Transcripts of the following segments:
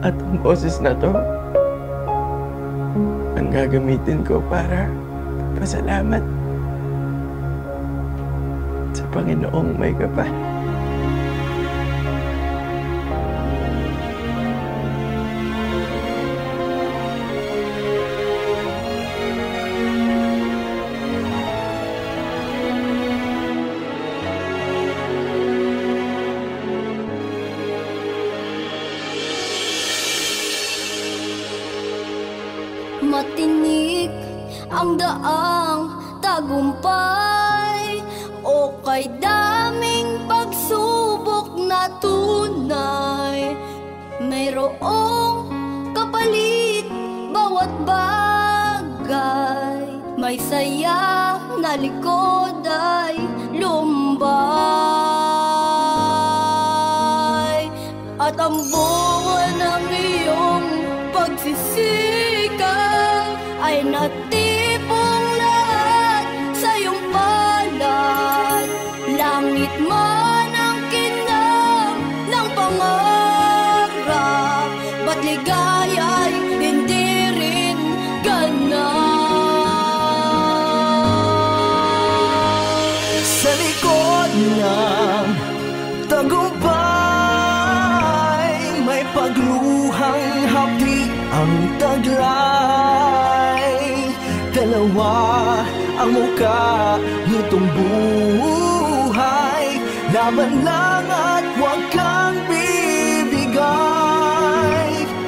At ang boses na to, ang gagamitin ko para pasalamat sa Panginoong may kapal. Matinik ang daang tagumpay, o kay daming pagsubok na tunay. Mayroong kapalit bawat bagay, may saya na likod ay lumbay. At ang bunga ng iyong pagsisikap ay natipong lahat sa iyong palad. Langit man ang kinang ng pangarap, ba't ligaya'y hindi rin ganap? Sa likod ng tagumpay, may pagluhang hapdi ang taglay. Dalawa ang muka nitong buhay, laban lang at huwag kang bibigay.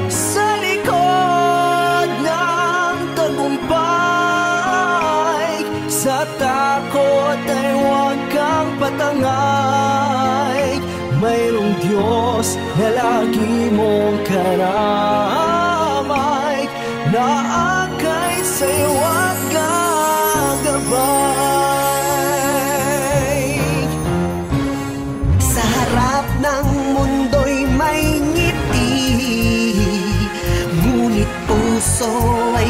Sa likod ng tagumpay, sa takot ay huwag kang patangay. Mayroong Diyos na lagi mong karamay, na akay sa'yo at gagabay. Sa harap ng mundo'y may ngiti, ngunit puso ay